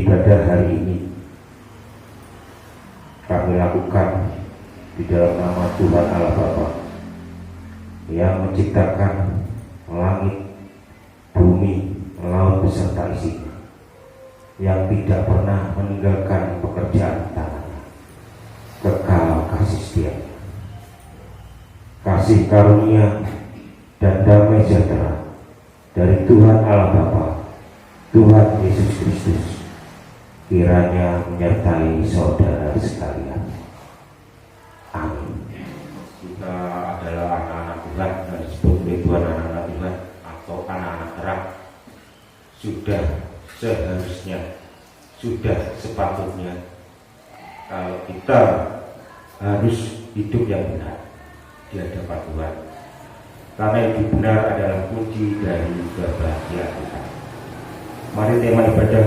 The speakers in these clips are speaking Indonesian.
ibadah hari ini kami lakukan di dalam nama Tuhan Allah Bapa yang menciptakan langit, bumi, laut beserta isinya, yang tidak pernah meninggalkan pekerjaan tangannya, kekal kasih setia, kasih karunia dan damai sejahtera dari Tuhan Allah Bapa, Tuhan Yesus Kristus, kiranya menyertai saudara sekalian. Amin. Kita adalah anak-anak Tuhan dan disebut oleh Tuhan anak-anak Tuhan atau anak-anak terang. Sudah seharusnya, sudah sepatutnya kalau kita harus hidup yang benar di hadapan Tuhan, karena hidup benar adalah kunci dari kebahagiaan kita. Mari tema ibadah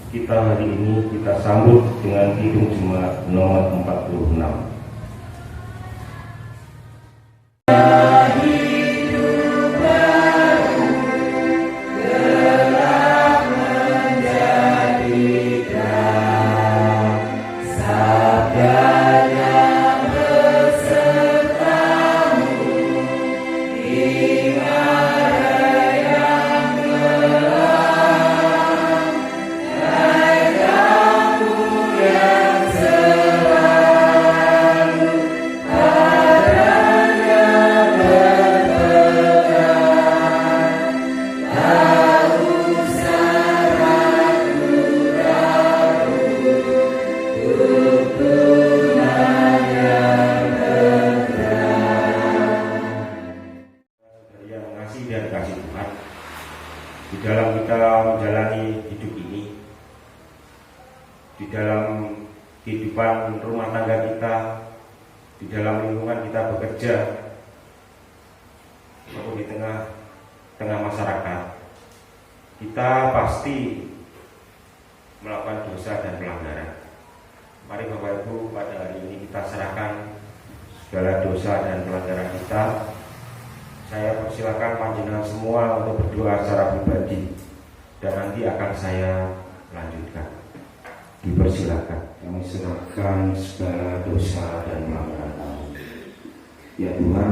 kita hari ini kita sambut dengan Kidung Jemaat nomor 46. Dan kasih Tuhan di dalam kita menjalani hidup ini, di dalam kehidupan rumah tangga kita, di dalam lingkungan kita bekerja, maupun di tengah masyarakat, kita pasti melakukan dosa dan pelanggaran. Mari Bapak Ibu, pada hari ini kita serahkan segala dosa dan pelanggaran kita. Saya persilakan panjenengan semua untuk berdoa secara pribadi dan nanti akan saya lanjutkan. Dipersilakan. Kami serahkan segala dosa dan pelanggaran kami. Ya Tuhan,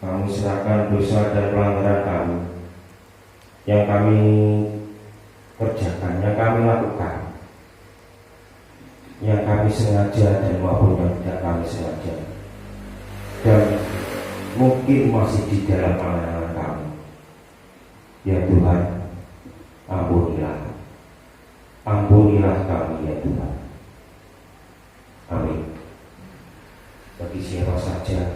kami serahkan dosa dan pelanggaran kami yang kami kerjakan, yang kami lakukan, yang kami sengaja dan maupun yang tidak kami sengaja, dan mungkin masih di dalam pandangan kami. Ya Tuhan, ampunilah kami ya Tuhan. Amin. Bagi siapa saja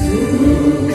Sungguh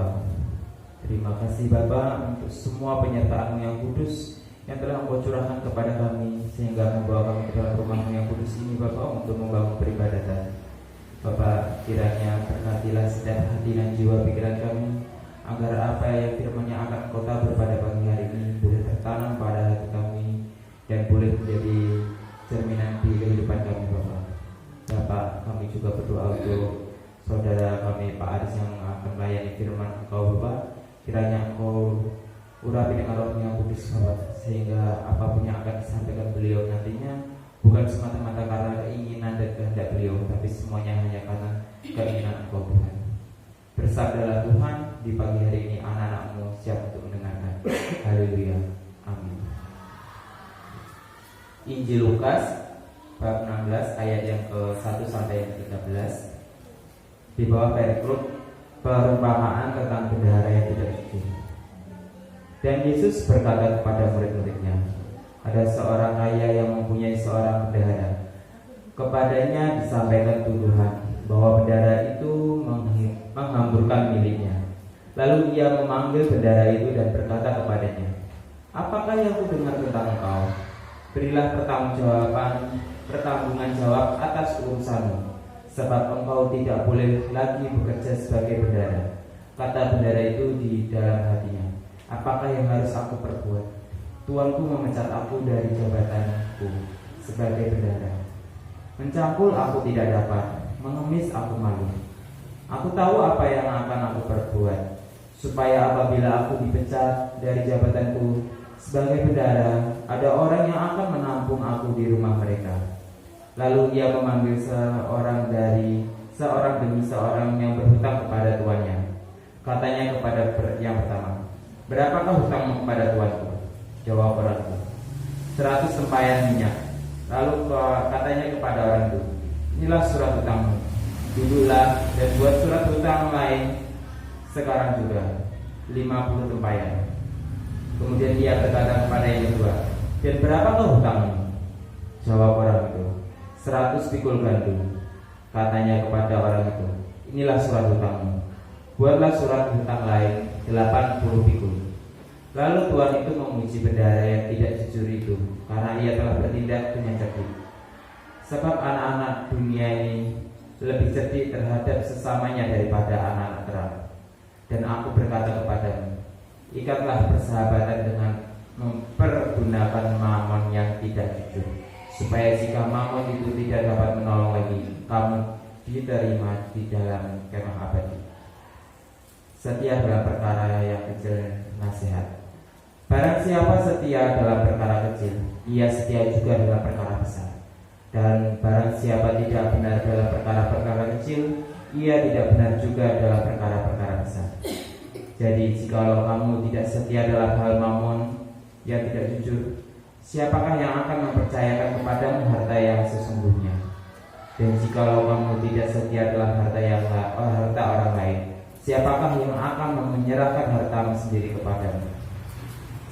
berdoa. Terima kasih Bapa untuk semua penyertaan-Mu yang kudus yang telah Engkau curahkan kepada kami, sehingga membawa kami ke dalam rumah-Mu yang kudus ini Bapa untuk membangun peribadatan. Bapa, kiranya berkatilah setiap hati dan jiwa pikiran kami, agar apa yang firman yang akan Engkau tabur pada pagi hari ini boleh tertanam pada hati kami dan boleh menjadi cerminan di kehidupan kami Bapa. Bapa, kami juga berdoa untuk saudara kami Pak Aris yang akan melayani firman Engkau Bapa. Kiranya Engkau urapi dengan Roh yang kudus Bapa, sehingga apapun yang akan disampaikan beliau nantinya bukan semata-mata karena keinginan dan kehendak beliau, tapi semuanya hanya karena keinginan Engkau Tuhan. Bersabdalah Tuhan, di pagi hari ini anak-anak-Mu siap untuk mendengarkan. Haleluya. Amin. Injil Lukas bab 16 ayat yang ke-1 sampai yang ke-13. Di bawah perikrut perumpamaan tentang bendahara yang tidak jujur. Dan Yesus berkata kepada murid-muridnya, ada seorang kaya yang mempunyai seorang bendahara. Kepadanya disampaikan tuduhan bahwa bendahara itu menghamburkan miliknya. Lalu ia memanggil bendahara itu dan berkata kepadanya, apakah yang kudengar tentang engkau? Berilah pertanggungan jawab atas urusanmu, sebab engkau tidak boleh lagi bekerja sebagai bendahara. Kata bendahara itu di dalam hatinya, apakah yang harus aku perbuat? Tuanku memecat aku dari jabatanku sebagai bendahara. Mencangkul aku tidak dapat, mengemis aku malu. Aku tahu apa yang akan aku perbuat, supaya apabila aku dipecat dari jabatanku sebagai bendahara, ada orang yang akan menampung aku di rumah mereka. Lalu ia memanggil seorang demi seorang yang berhutang kepada tuannya. Katanya kepada yang pertama, berapakah hutangmu kepada tuanku? Jawab orang itu, 100 tempayan minyak. Lalu katanya kepada orang itu, inilah surat hutangmu. Duduklah dan buat surat hutang lain sekarang juga, 50 tempayan. Kemudian ia berkata kepada yang kedua, dan berapakah hutangmu? Jawab orang itu, 100 pikul gandum. Katanya kepada orang itu, inilah surat hutangmu. Buatlah surat hutang lain 80 pikul. Lalu tuan itu memuji bendahara yang tidak jujur itu, karena ia telah bertindak dengan cerdik. Sebab anak-anak dunia ini lebih cerdik terhadap sesamanya daripada anak-anak terang. Dan aku berkata kepadamu, ikatlah persahabatan dengan mempergunakan mamon yang tidak jujur, supaya jika mamon itu tidak dapat menolong lagi, kamu diterima di dalam kemah abadi. Setia dalam perkara yang kecil, nasihat. Barang siapa setia dalam perkara kecil, ia setia juga dalam perkara besar. Dan barang siapa tidak benar dalam perkara-perkara kecil, ia tidak benar juga dalam perkara-perkara besar. Jadi jikalau kamu tidak setia dalam hal mamon yang tidak jujur, siapakah yang akan mempercayakan kepadamu harta yang sesungguhnya? Dan jikalau kamu tidak setia dalam harta orang lain, siapakah yang akan menyerahkan hartamu sendiri kepadamu?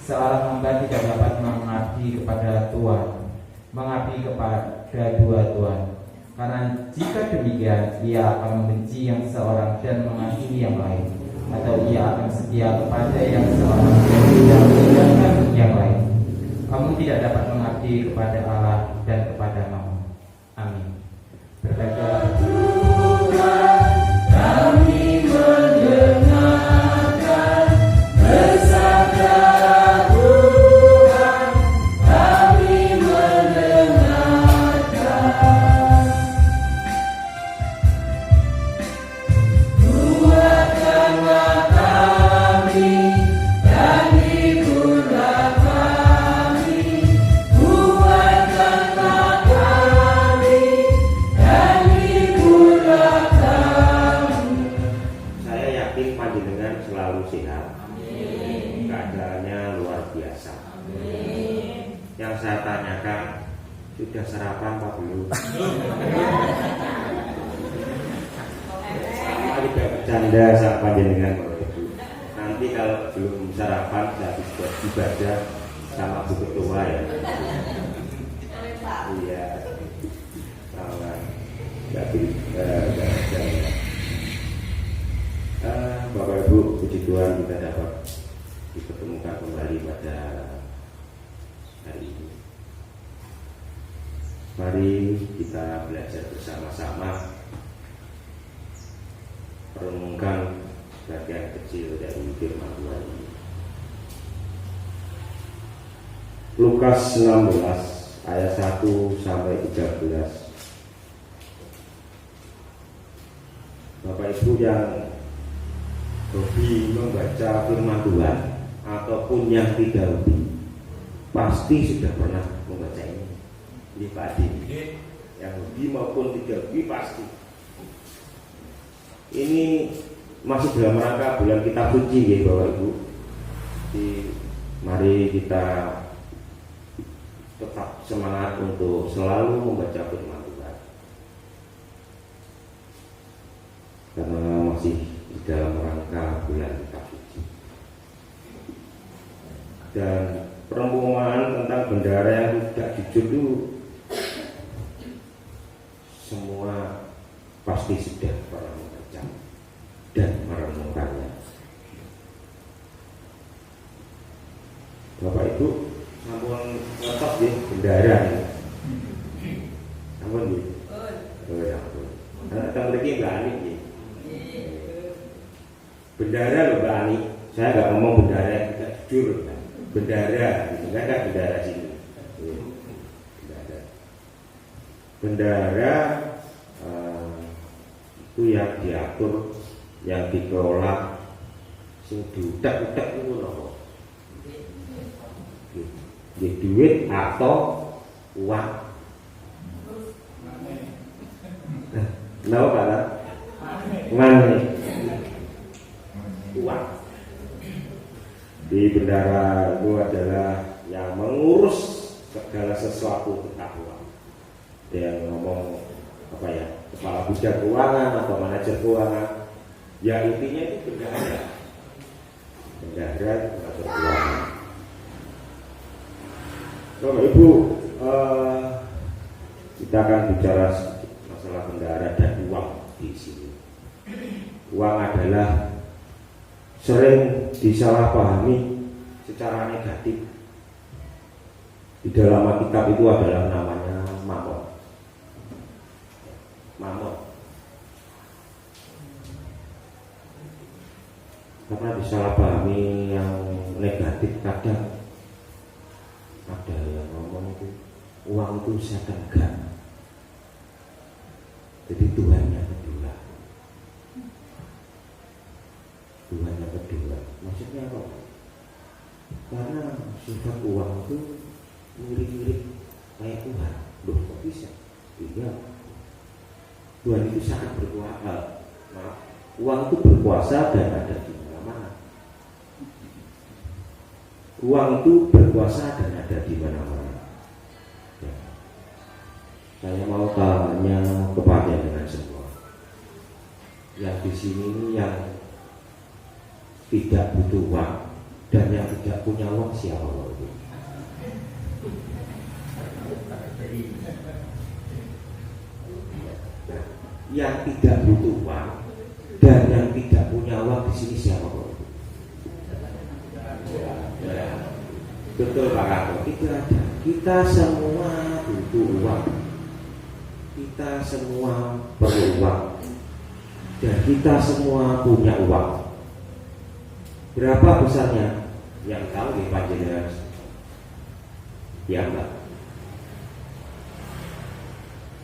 Seorang hamba tidak dapat mengabdi kepada tuan, mengabdi kepada dua tuan. Karena jika demikian, ia akan membenci yang seorang dan mengasihi yang lain, atau ia akan setia kepada yang seorang dan tidak meninggalkan yang lain. Kamu tidak dapat mengabdi kepada Allah dan kepada Mammon. Amin. Berkata Tuhan, kami mendengarkan bersabda Tuhan, kami mendengarkan. Kuatkanlah kami dan hiburlah kami. Kuatkanlah kami dan hiburlah kami. Saya yakin panjenengan selalu sehat. Amin. Keadaannya luar biasa. Amin. Yang saya tanyakan, sudah sarapan Pak belum? Saya tidak bercanda sama panjenengan Bapak Ibu. Nanti kalau belum sarapan saya habis buat ibadah sama Bu Ketua ya. Iya. Salah. Bapak Ibu, puji Tuhan kita dapat dipertemukan kembali pada hari ini. Mari kita belajar bersama-sama merenungkan bagian kecil dari firman Tuhan ini. Lukas 16 ayat 1 sampai 13. Bapak Ibu yang hobi membaca firman Tuhan ataupun yang tidak hobi pasti sudah pernah membaca ini. Ini Pak Adi, yang hobi maupun tidak hobi pasti. Ini masih dalam rangka bulan Kitab Suci ya Bapak Ibu. Jadi, mari kita tetap semangat untuk selalu membaca firman Tuhan, karena masih di dalam rangka bulan Kitab Suci. Dan perumpamaan tentang bendahara yang tidak jujur itu semua pasti sudah pernah membaca dan merenungkannya. Bapak Ibu sampun ngertos ya bendahara ini. Sampun ya. Oh ya ampun. Datang lagi Mbak Ani ya. Bendahara loh Mbak Ani. Saya nggak ngomong bendahara yang tidak jujur. Bendahara, gitu kan? Ada bendahara sini. Bendahara itu yang diatur, yang dikelola, sing diutak-utak itu loh. Di duit atau uang. Kenapa Pak? Money. Uang. Di bendahara itu adalah yang mengurus segala sesuatu tentang uang. Dia ngomong apa ya, kepala bidang keuangan atau manajer keuangan. Ya intinya itu bendahara. Bendahara itu mengatur keuangan. Bapak Ibu, kita akan bicara masalah bendahara dan uang di sini. Uang adalah sering disalahpahami secara negatif. Di dalam Alkitab itu adalah namanya mamon. Mamon. Karena disalahpahami yang negatif, kadang ada yang ngomong itu uang itu setan gak. Jadi Tuhan yang kedua. Tuhan yang kedua. Maksudnya apa? Karena sifat uang itu mirip-mirip kayak Tuhan. Loh kok bisa? Iya. Tuhan itu sangat berkuasa. Uang itu berkuasa dan ada di mana-mana. Uang itu berkuasa dan ada di mana-mana. Ya. Saya mau tanya kepada dengan semua. Yang di sini yang tidak butuh uang dan yang tidak punya uang siapa itu? Nah, yang tidak butuh uang dan yang tidak punya uang di sini siapa itu? Betul Pak Kato, itu ada. Kita semua butuh uang. Kita semua perlu uang. Dan kita semua punya uang. Berapa besarnya? Yang tahu di panjenengan. Ya Mbak.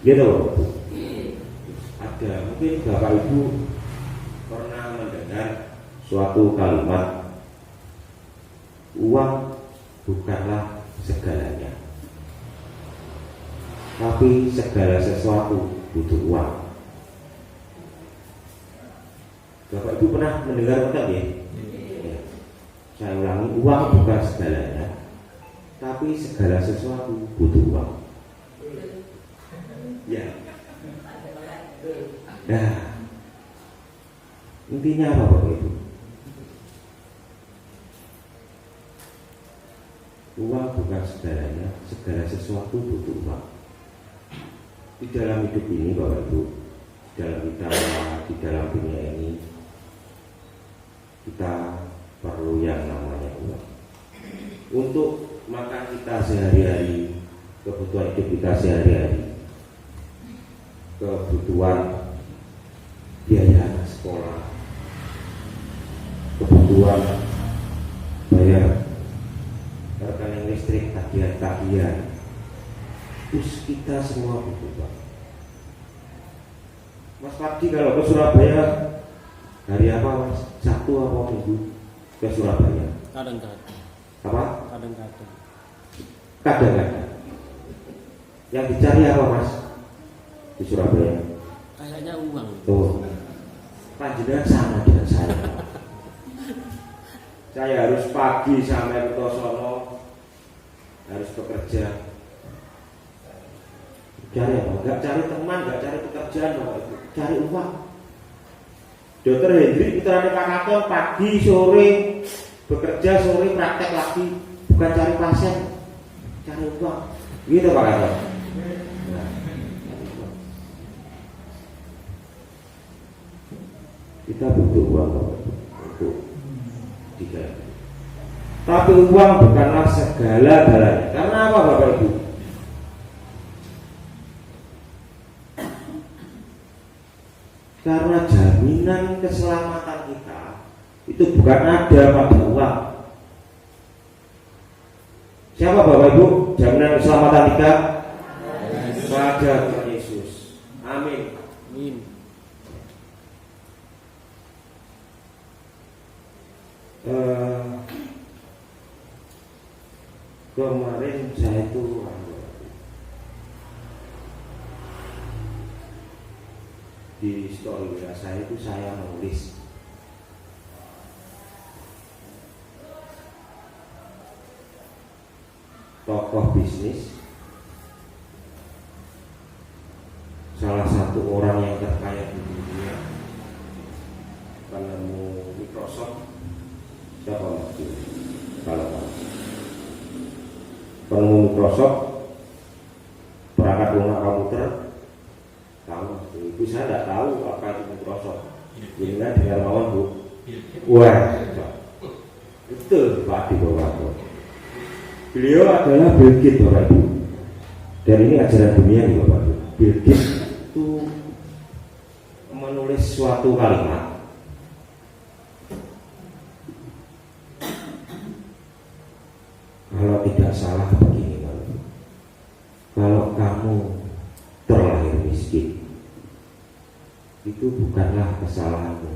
Gitu loh. Ada mungkin Bapak Ibu pernah mendengar suatu kalimat, uang bukanlah segalanya, tapi segala sesuatu butuh uang. Bapak Ibu pernah mendengar bukan ya? Ya. Saya ulangi, uang bukan segalanya, tapi segala sesuatu butuh uang. Ya. Nah, intinya apa Bapak Ibu? Uang bukan segalanya, segala sesuatu butuh uang. Di dalam hidup ini Bapak Ibu, di dalam kita, di dalam dunia ini, kita perlu yang namanya uang untuk makan kita sehari-hari, kebutuhan hidup kita sehari-hari, kebutuhan biaya anak sekolah, kebutuhan bayar rekening listrik, tagihan-tagihan. Terus kita semua butuh uang. Mas Fardi kalau ke Surabaya hari apa Mas? Sabtu apa Minggu ke Surabaya? Kadang-kadang. Apa? Kadang-kadang. Kadang-kadang. Yang dicari apa Mas di Surabaya? Kayaknya uang. Tuh, panjenengan sama dengan saya. Saya harus pagi sampai ke Tosono, harus bekerja. Cari apa? Enggak cari teman, enggak cari pekerjaan, Bapak Ibu. Cari uang. Dokter Hendri putrane Pak Katon pagi sore bekerja, sore praktek lagi, bukan cari pasien, cari uang. Gitu Pak Katon. Nah, kita butuh uang Bapak Ibu untuk digaji. Tapi uang bukanlah segala-galanya. Karena apa Bapak Ibu? Karena jaminan keselamatan kita itu bukan ada pada uang. Siapa Bapak Ibu? Jaminan keselamatan kita pada Tuhan Yesus. Amin. Amin. Kemarin saya itu di story saya itu saya menulis tokoh bisnis, salah satu orang yang terkaya di dunia, penemu Microsoft. Siapa Mas? Kalau penemu Microsoft, perangkat lunak komputer, tahu. Itu saya tidak tahu apa itu Microsoft. Ini kan dengar mawon Bu. Wah, betul Pak di bawah. Beliau adalah Bill Gates Bapak Ibu. Dan ini ajaran dunia nih Bapak Ibu. Bill Gates itu menulis suatu kalimat. Kalau tidak salah begini Bapak Ibu. Kalau kamu terlahir miskin, itu bukanlah kesalahanmu.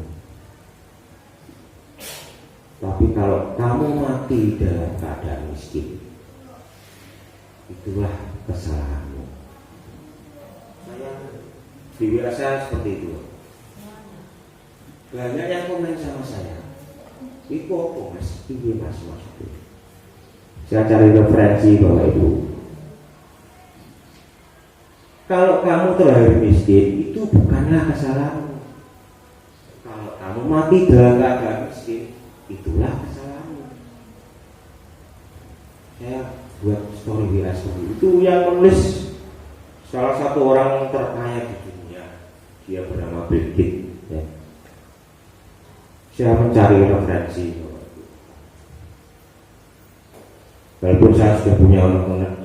Tapi kalau kamu mati dalam keadaan miskin, itulah kesalahanmu. Saya dirasa seperti itu. Banyak yang komen sama saya, itu apa Mas? Ini Mas maksudnya. Saya cari referensi Bapak Ibu. Kalau kamu terlahir miskin, itu bukanlah kesalahanmu. Kalau kamu mati dalam keadaan miskin, itulah kesalahanmu. Saya buat story WA seperti itu, yang menulis salah satu orang terkaya di dunia. Dia bernama Bill Gates. Ya. Saya mencari referensi. Walaupun saya sudah punya anak-anak.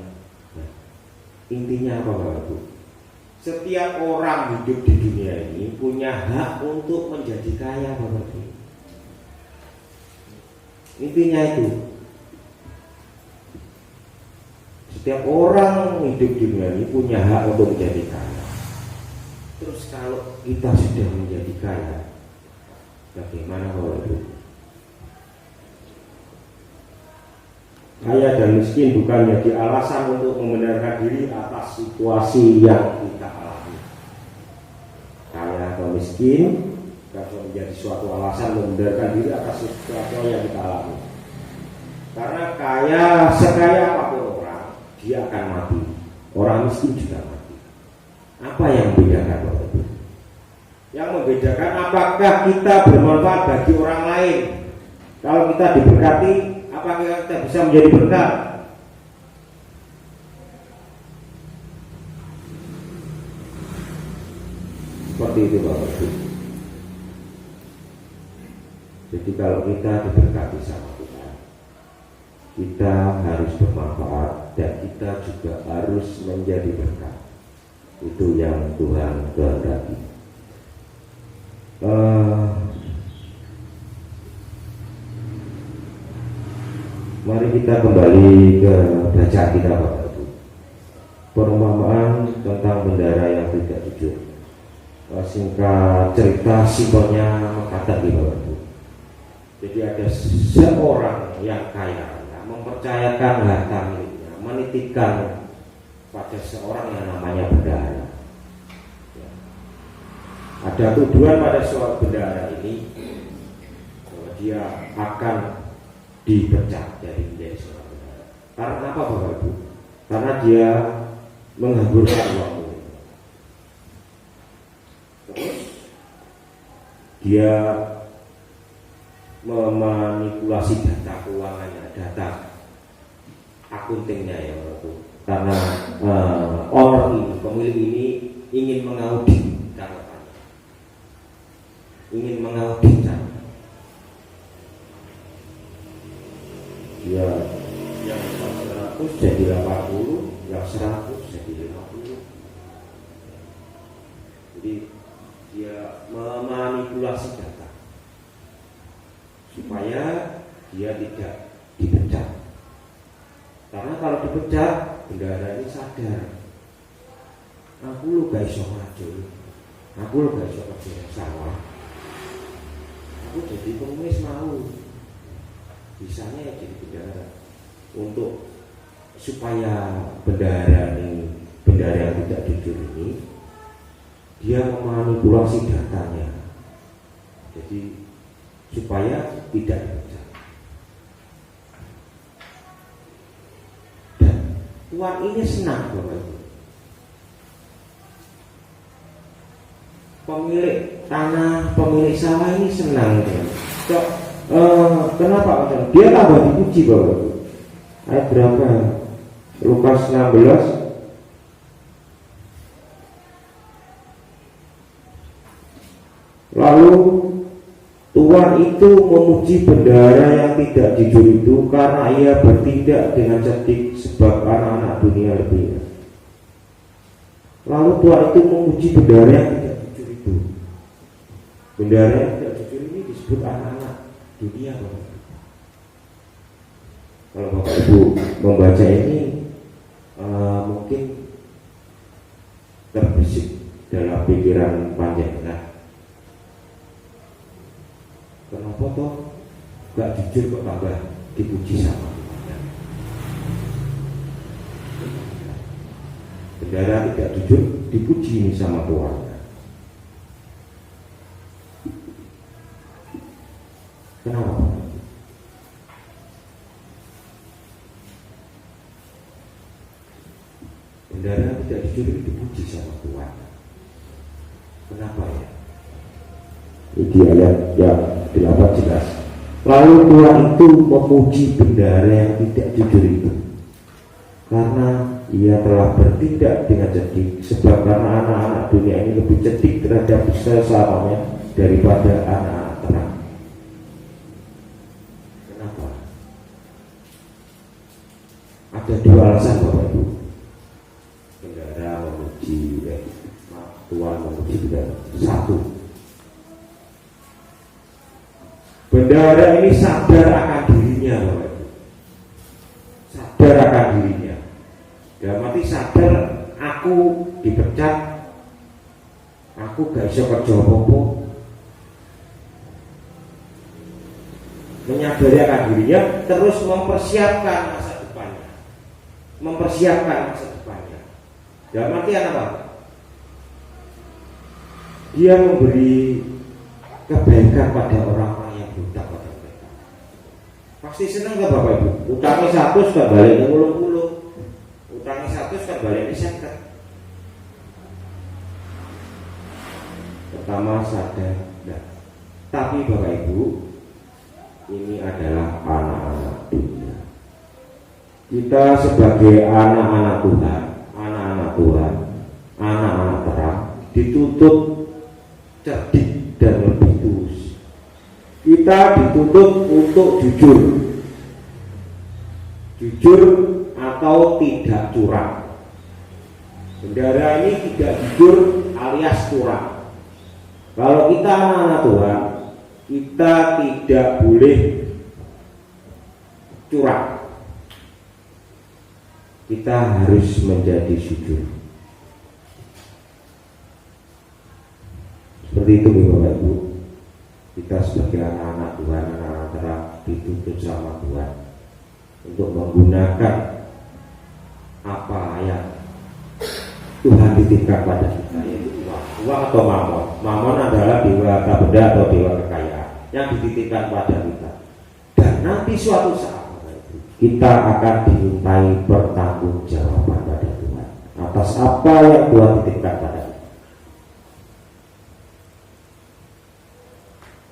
Intinya apa Bapak Ibu? Setiap orang hidup di dunia ini punya hak untuk menjadi kaya Bapak Ibu. Intinya itu. Setiap orang hidup di dunia ini punya hak untuk menjadi kaya. Terus kalau kita sudah menjadi kaya, bagaimana Bapak Ibu? Kaya dan miskin bukan menjadi alasan untuk membenarkan diri atas situasi yang kita alami. Kaya atau miskin bukan menjadi suatu alasan membenarkan diri atas situasi yang kita alami. Karena kaya, sekaya apapun orang, dia akan mati. Orang miskin juga mati. Apa yang membedakan Bapak Ibu? Yang membedakan apakah kita bermanfaat bagi orang lain. Kalau kita diberkati, apakah kita bisa menjadi berkat? Seperti itu Bapak Ibu. Jadi kalau kita diberkati sama Tuhan, kita harus bermanfaat dan kita juga harus menjadi berkat. Itu yang Tuhan kehendaki. Mari kita kembali ke bacaan kita, Bapak Ibu. Perumpamaan tentang bendahara yang tidak jujur. Singkat cerita, simpelnya kata di Bapak Ibu. Jadi ada seorang yang kaya mempercayakan harta miliknya, menitipkan pada seorang yang namanya bendahara. Ada tuduhan pada seorang bendahara ini bahwa dia akan dipecat dari menjadi seorang bendahara. Karena apa, Bapak Ibu? Karena dia menghamburkan uang milik. Terus dia memanipulasi data keuangannya, data akuntingnya ya, Bapak Ibu. Karena owner ini, pemilik ini ingin mengaudit catatan, ingin mengaudit catatan. Ya, yang 100 jadi 80, yang 100 jadi 50. Jadi dia memanipulasi data supaya dia tidak dipecat. Karena kalau dipecat, bendahara ini sadar, aku lu gak iso ngajul, aku lu gak iso kerja sawah, aku jadi pengemis mau. Bisanya ya jadi bendahara. Untuk supaya bendahara yang tidak jujur ini, dia memanipulasi datanya, jadi supaya tidak dipecat. Dan tuan ini senang, Bapak Ibu. Pemilik tanah, pemilik sawah ini senang. Kenapa? Dia tambah dipuji, Bapak Ibu. Ayat berapa? Lukas 16. Lalu tuan itu memuji bendahara yang tidak jujur itu karena ia bertindak dengan cerdik sebab anak-anak dunia lebih. Lalu tuan itu memuji bendahara yang tidak jujur itu. Bendahara yang tidak jujur ini disebut anak-anak dunia, Bapak. Kalau Bapak Ibu membaca ini mungkin terbesit dalam pikiran panjenengan. Kenapa toh gak jujur kok tambah dipuji sama Tuhan? Bendahara tidak jujur dipuji sama Tuhan. Kenapa? Bendahara tidak jujur dipuji sama Tuhan. Kenapa ya? Ini ayat yang 8 jelas. Lalu Tuhan itu memuji bendahara yang tidak jujur itu karena ia telah bertindak dengan cerdik, sebab karena anak-anak dunia ini lebih cerdik terhadap sesamanya daripada anak-anak terang. Kenapa? Ada dua alasan, Bapak Ibu. Bendahara memuji Tuhan memuji bendahara. Satu, bendahara ini sadar akan dirinya, Bapak Ibu. Sadar akan dirinya. Dalam arti sadar, aku dipecat, aku gak bisa kerja apa-apa. Menyadari akan dirinya, terus mempersiapkan masa depannya. Mempersiapkan masa depannya. Dalam artian apa? Dia memberi kebaikan pada orang-orang yang buta pada mereka. Pasti senang gak Bapak Ibu? Utangnya 100 gak balik 50, utangnya 100 gak balik 50. Pertama sadar, nah. Tapi Bapak Ibu, ini adalah anak-anak dunia. Kita sebagai anak-anak Tuhan, anak-anak terang, dituntut cerdik dan lebih tulus. kita dituntut untuk jujur. Jujur atau tidak curang. Bendahara ini tidak jujur alias curang. Kalau kita anak-anak Tuhan, kita tidak boleh curang. Kita harus menjadi jujur. Seperti itu Bapak Ibu. Kita sebagai anak-anak Tuhan, anak-anak terang dituntut sama Tuhan untuk menggunakan apa yang Tuhan titipkan pada kita, yaitu uang atau mamon. Mamon adalah dewa benda atau dewa kekayaan yang dititipkan pada kita. Dan nanti suatu saat kita akan dimintai pertanggungjawaban pada Tuhan atas apa yang Tuhan titipkan pada kita.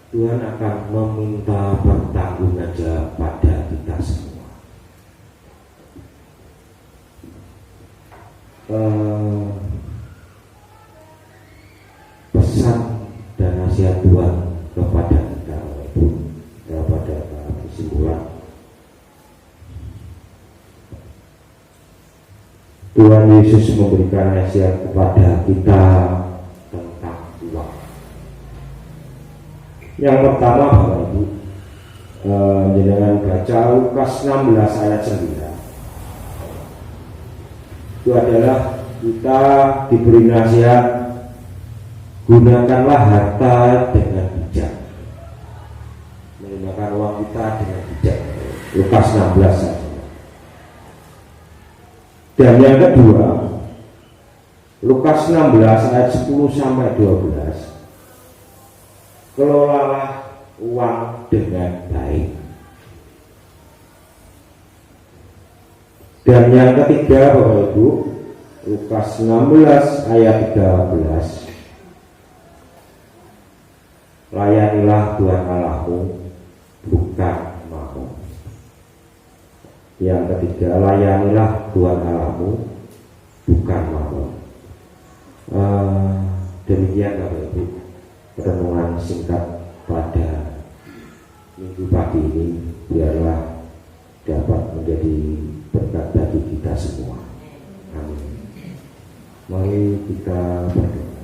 Tuhan akan meminta pertanggungjawaban pada kita semua. Pesan dan nasihat Tuhan kepada kita, kepada kesimpulan, Tuhan Yesus memberikan nasihat kepada kita tentang uang. Yang pertama Bapak Ibu, jangan baca Lukas 16 ayat 9. Itu adalah kita diberi nasihat, gunakanlah harta dengan bijak, menggunakan uang kita dengan bijak. Lukas 16 ayat 9. Dan yang kedua, Lukas 16 ayat 10 sampai 12. Kelolalah uang dengan baik. Dan yang ketiga Bapak Ibu, Lukas 16 ayat 13. Layanilah Tuhan Allahmu, bukan mamon. Yang ketiga, layanilah Tuhan Allahmu, bukan mamon. Demikian Bapak Ibu renungan singkat pada minggu pagi ini, biarlah dapat menjadi berkat bagi kita semua. Amin. Mari kita berdoa.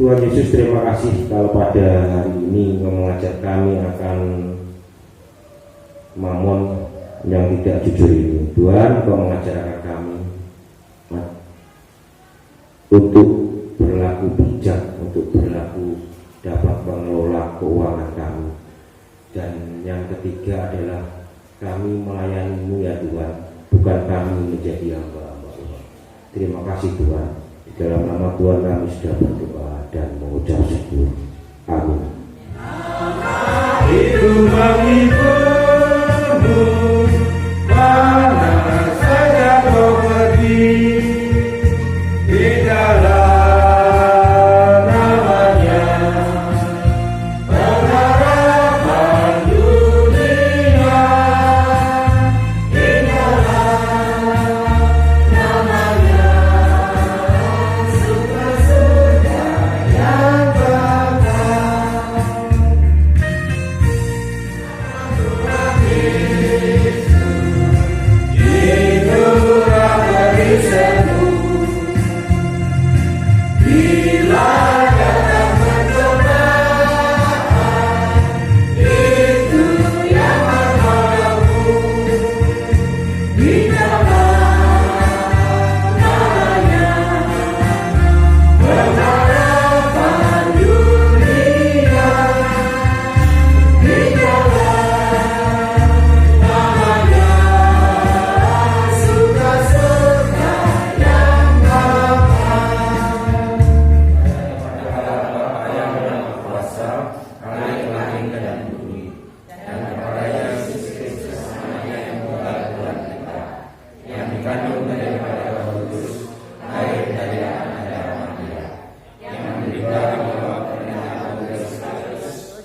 Tuhan Yesus, terima kasih kalau pada hari ini mengajar kami akan mamon yang tidak jujur ini. Tuhan, Kau mengajarkan kami untuk berlaku bijak, untuk berlaku dapat mengelola keuangan kami. Dan yang ketiga adalah kami melayani-Mu ya Tuhan, bukan kami menjadi hamba-hamba Tuhan. Terima kasih Tuhan. Di dalam nama Tuhan kami sudah berdoa dan mengucap syukur. Amin. Itu menghibur-Mu, mana saja Kau pergi, di dalam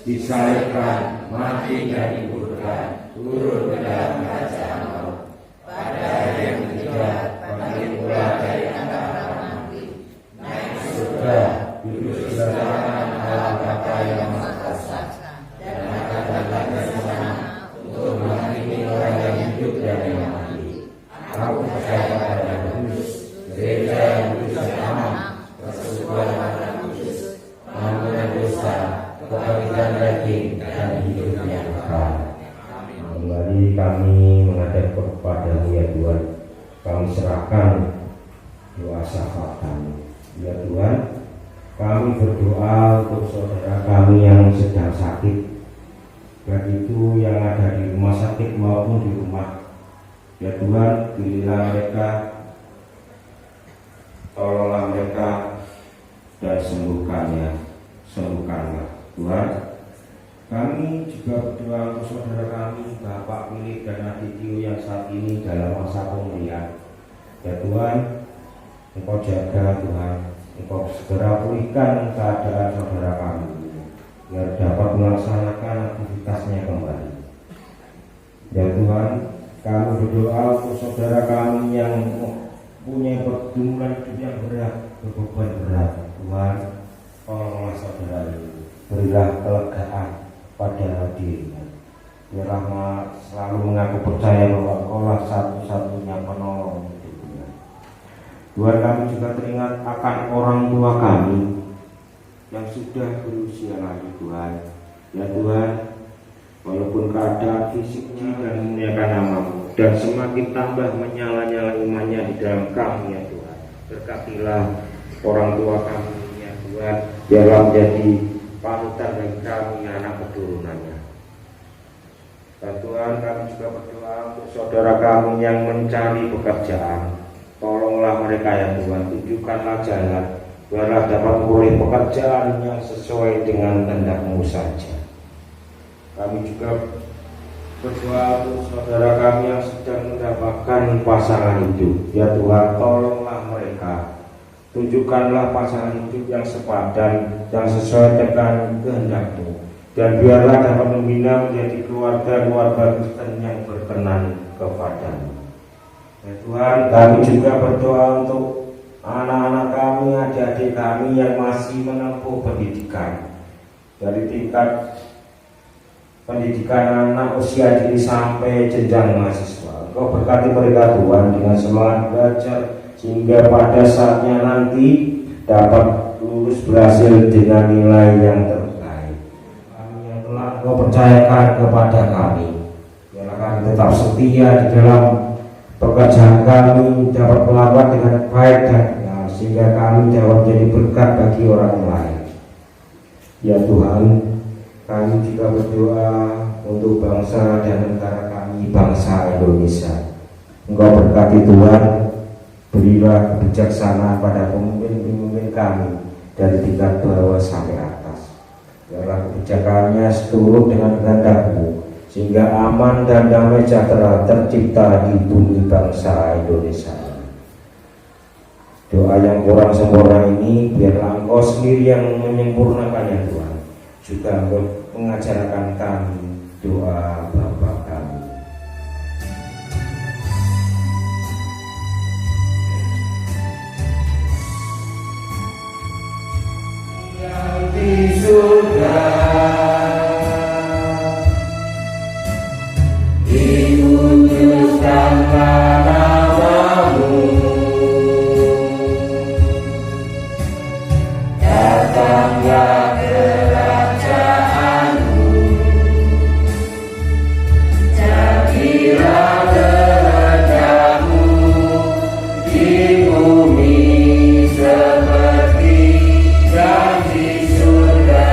disalibkan, mati dan dikuburkan, turun ke dalam kerajaan maut. Pada hari yang ketiga, bangkit pula dari antara orang mati, naik ke surga. kebangkitan daging dan hidup yang kekal. Kembali kami menghadap kepada-Mu ya Tuhan. Kami serahkan doa syafaat kami. Ya Tuhan, kami berdoa untuk saudara kami yang sedang sakit, baik itu yang ada di rumah sakit maupun di rumah. Ya Tuhan, pilihlah mereka, tolonglah mereka, dan sembuhkanlah Tuhan. Kami juga berdoa untuk saudara kami, Bapak Philip dan Adik Tio yang saat ini dalam masa pemulihan. Ya Tuhan, Engkau jaga Tuhan, Engkau segera pulihkan keadaan saudara kami, biar dapat melaksanakan aktivitasnya kembali. Ya Tuhan, kami berdoa untuk saudara kami yang punya pergumulan hidup yang berat, beban berat. Tuhan, tolonglah saudara ini, berilah kelegaan pada dirinya. Biarlah selalu mengaku percaya bahwa Engkaulah satu-satunya penolong hidupnya. Tuhan, kami juga teringat akan orang tua kami yang sudah berusia lanjut Tuhan. Ya Tuhan, walaupun keadaan fisik dan memuliakan nama-Mu dan semakin tambah menyala-nyala imannya di dalam kami ya Tuhan, berkatilah orang tua kami ya Tuhan, biarlah menjadi panutan bagi kami anak keturunannya. Dan Tuhan, kami juga berdoa untuk saudara kami yang mencari pekerjaan. Tolonglah mereka ya Tuhan, tunjukkanlah jalan, biarlah dapat memperoleh pekerjaan yang sesuai dengan kehendak-Mu saja. Kami juga berdoa untuk saudara kami yang sedang mendapatkan pasangan hidup. Ya Tuhan, tolonglah mereka, tunjukkanlah pasangan hidup yang sepadan, yang sesuai dengan kehendak-Mu, dan biarlah dapat membina menjadi keluarga Kristen yang berkenan kepada-Mu. Ya Tuhan, kami juga berdoa untuk anak-anak kami, adik-adik kami yang masih menempuh pendidikan, dari tingkat pendidikan anak usia dini sampai jenjang mahasiswa. Engkau berkati mereka Tuhan dengan semangat belajar, sehingga pada saatnya nanti dapat lulus berhasil dengan nilai yang terbaik. Kami yang telah Engkau percayakan kepada kami, biarlah kami tetap setia di dalam pekerjaan kami, dapat melakukan dengan baik dan sehingga kami dapat menjadi berkat bagi orang lain. Ya Tuhan, kami juga berdoa untuk bangsa dan negara kami, bangsa Indonesia. Engkau berkati Tuhan, berilah kebijaksanaan pada pemimpin-pemimpin kami dari tingkat bawah sampai atas. Biarlah kebijakannya seturut dengan kehendak-Mu, sehingga aman dan damai sejahtera tercipta di bumi bangsa Indonesia. Doa yang kurang sempurna ini biarlah Engkau sendiri yang menyempurnakannya Tuhan. Juga Engkau mengajarkan kami doa Bapa kami. Yang di surga, dikuduskanlah nama-Mu, datanglah kerajaan-Mu, jadilah kehendak-Mu di bumi seperti yang di surga.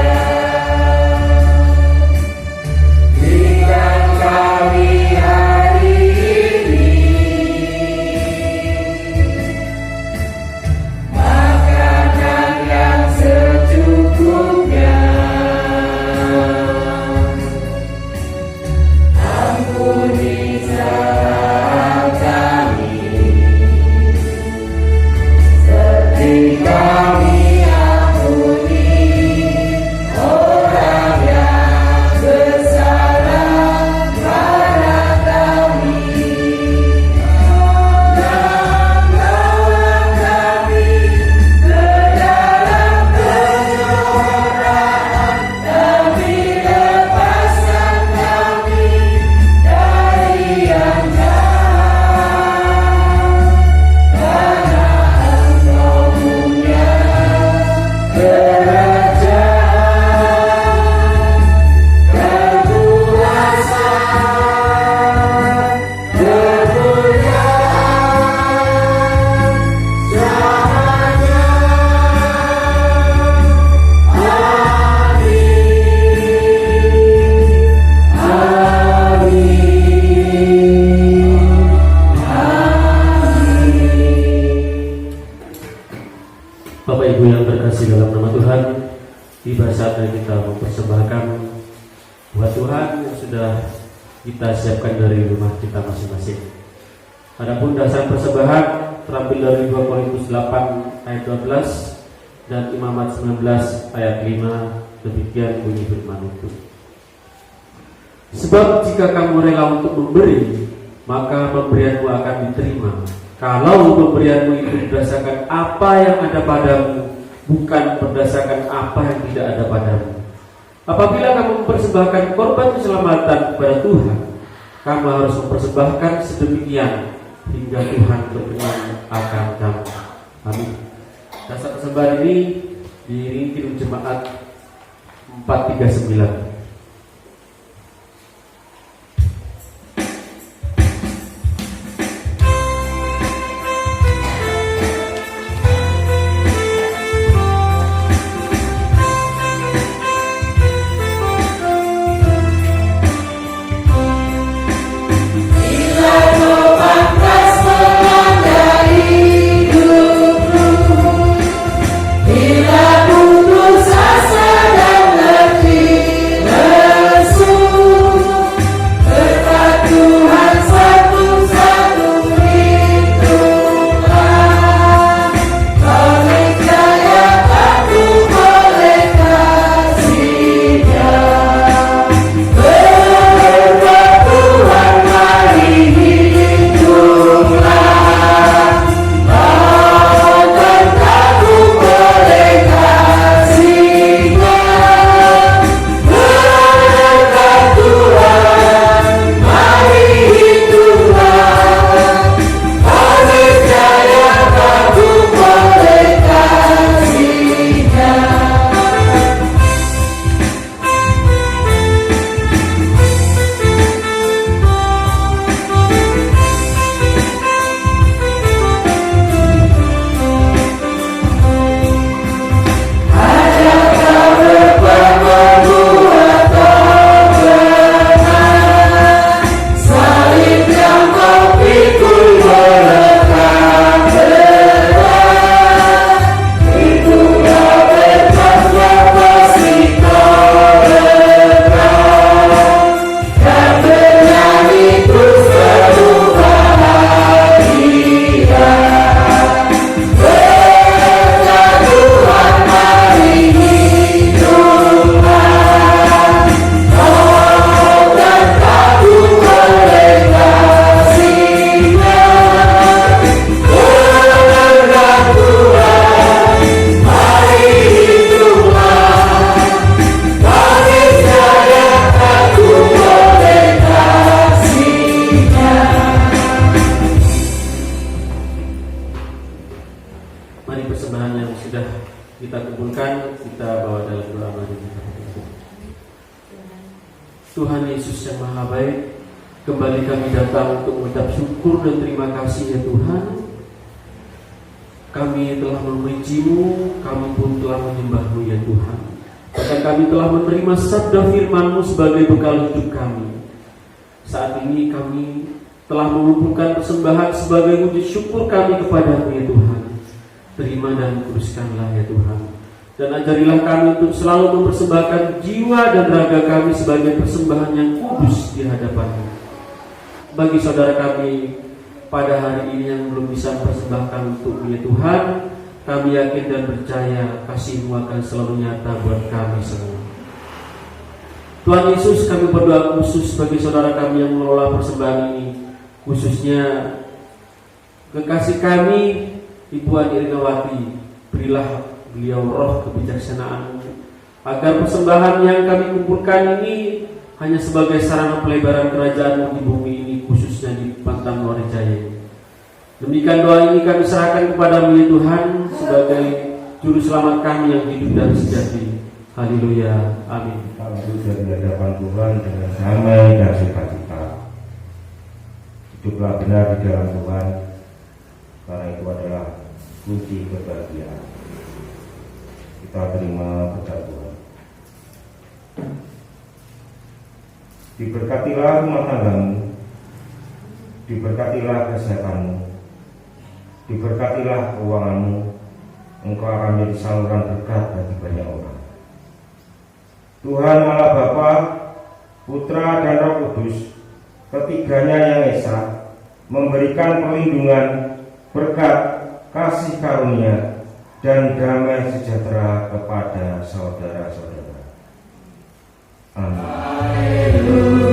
tiba saatnya kita mempersembahkan buat Tuhan yang sudah kita siapkan dari rumah kita masing-masing. Adapun dasar persembahan terambil dari 2 Korintus 8 ayat 12 dan Imamat 19 ayat 5. Demikian bunyi firman itu. Sebab jika kamu rela untuk memberi, maka pemberianmu akan diterima. Kalau pemberianmu itu berdasarkan apa yang ada padamu, bukan berdasarkan apa yang tidak ada padamu. Apabila kamu mempersembahkan korban keselamatan kepada Tuhan, kamu harus mempersembahkan sedemikian hingga Tuhan berkenan akan kamu. Amin. Dasar persembahan ini diiringi jemaat 439. Tuhan Yesus yang Maha Baik, kembali kami datang untuk mengucap syukur dan terima kasih ya Tuhan. Kami telah memuji-Mu, kami pun telah menyembah-Mu ya Tuhan. Bahkan kami telah menerima sabda firman-Mu sebagai bekal hidup kami. Saat ini kami telah mengumpulkan persembahan sebagai wujud syukur kami kepada-Mu ya Tuhan. Terima dan kuduskanlah ya Tuhan. Dan ajarilah kami untuk selalu mempersembahkan jiwa dan raga kami sebagai persembahan yang kudus di hadapan-Mu. Bagi saudara kami pada hari ini yang belum bisa mempersembahkan untuk-Mu ya Tuhan, kami yakin dan percaya kasih-Mu akan selalu nyata buat kami semua. Tuhan Yesus, kami berdoa khusus bagi saudara kami yang mengelola persembahan ini, khususnya kekasih kami Ibu Adi Rinawati. Berilah beliau roh kebijaksanaan agar persembahan yang kami kumpulkan ini hanya sebagai sarana pelebaran kerajaan-Mu di bumi ini, khususnya di Pantang Warijaya. Demikian doa ini kami serahkan kepada-Mu ya Tuhan sebagai juru selamat kami yang hidup dan sejati. Haleluya, amin. Kami dari hadapan Tuhan dengan damai dan sukacita. Hiduplah benar di dalam Tuhan, karena itu adalah kunci kebahagiaan. Kita terima berkat Tuhan. Diberkatilah rumah tanggamu, diberkatilah kesehatanmu, diberkatilah keuanganmu. Engkau akan menjadi saluran berkat bagi banyak orang. Tuhan Allah Bapa, Putra dan Roh Kudus, ketiganya yang esa, memberikan perlindungan, berkat, kasih karunia, dan damai sejahtera kepada saudara-saudara. Amin. Haleluya.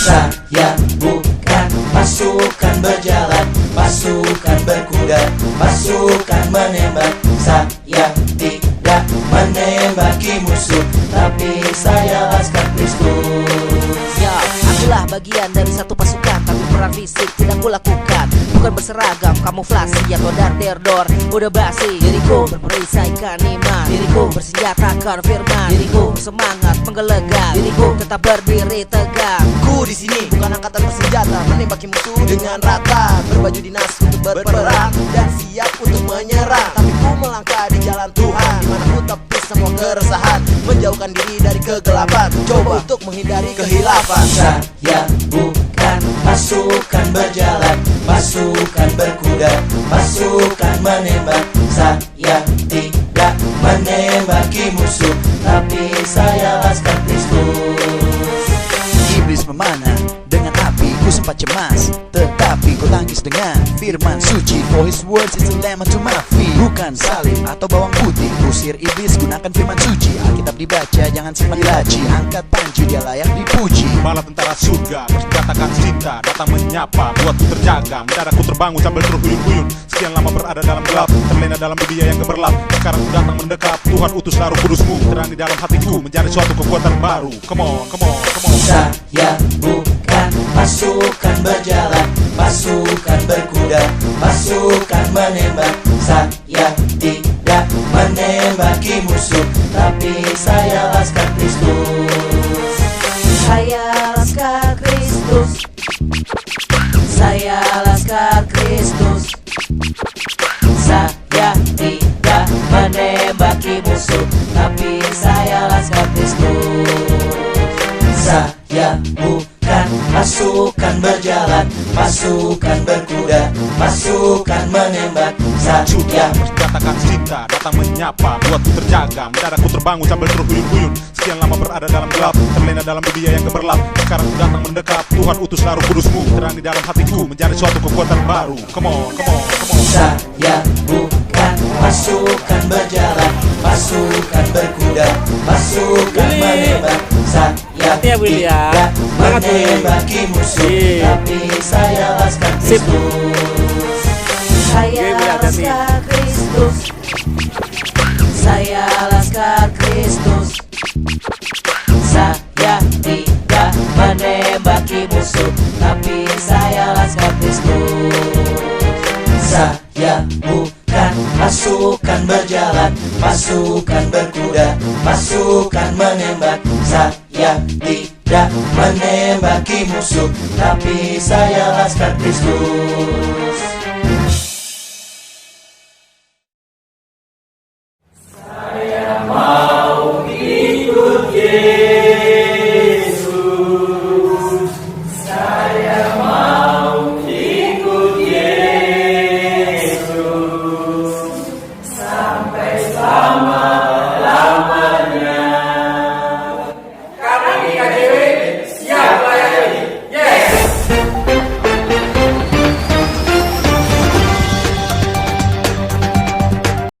Saya bukan pasukan berjalan, pasukan berkuda, pasukan menembak. Saya tidak menembaki musuh, tapi saya laskar Kristus. Ya, akulah bagian dari satu pasukan, tapi perang fisik tidak kulakukan. Bukan berseragam, kamuflase atau dar-der-dor, udah basi. Diriku berperisai ikan iman, diriku bersenjatakan firman, diriku semangat menggelegar, diriku tetap berdiri tegak. Ku di sini bukan angkatan bersenjata, menembaki musuh dengan rata, berbaju dinas untuk berperang dan siap untuk menyerang. Tapi ku melangkah di jalan Tuhan, di mana ku tepis semua keresahan, menjauhkan diri dari kegelapan, coba untuk menghindari kehilafan. Saya bukan pasukan berjalan, pasukan berkuda, pasukan menembak. Saya tidak menembaki musuh, tapi saya laskar Kristus. Iblis memanah dengan api, ku sempat cemas, tetapi ku tangkis dengan firman suci. For his words is a lamp unto my feet. Bukan salib atau bawang putih, usir iblis gunakan firman suci. Alkitab dibaca, jangan simpan di laci, angkat panji, dia layak dipuji. Bala tentara surga, bersenjatakan cinta, datang menyapa, buatku terjaga, mendaratku terbangun sambil terhuyun-huyun. Sekian lama berada dalam gelap, terlena dalam dunia yang gemerlap. Sekarang ku datang mendekat, Tuhan utuslah Roh Kudusmu, terang di dalam hatiku, menjadi suatu kekuatan baru. Come on, come on, come on. Saya bukan pasukan berjalan, pasukan berkuda, pasukan menembak. Saya tidak menembaki musuh, tapi saya laskar Kristus. Saya laskar Kristus, saya laskar Kristus. Saya tidak menembaki musuh, tapi saya laskar Kristus. Saya bukan pasukan berjalan, pasukan berkuda, pasukan menembak. Saya Bersenjatakan cinta, datang menyapa, buatku terjaga, mendaratku terbangun sambil terhuyun-huyun. Sekian lama berada dalam gelap, terlena dalam dunia yang gemerlap. Sekarang ku datang mendekat, Tuhan utuslah Roh Kudusmu, terang di dalam hatiku, menjadi suatu kekuatan baru. Come on, come on, come on. Saya bukan pasukan berjalan, pasukan berkuda, pasukan menembak. Saya tidak menembaki musuh, tapi saya laskar Kristus. Saya laskar Kristus, saya laskar Kristus. Saya tidak menembaki musuh, tapi saya laskar Kristus. Saya bukan pasukan berjalan, pasukan berkuda, pasukan menembak. Saya tidak menembaki musuh, tapi saya laskar Kristus.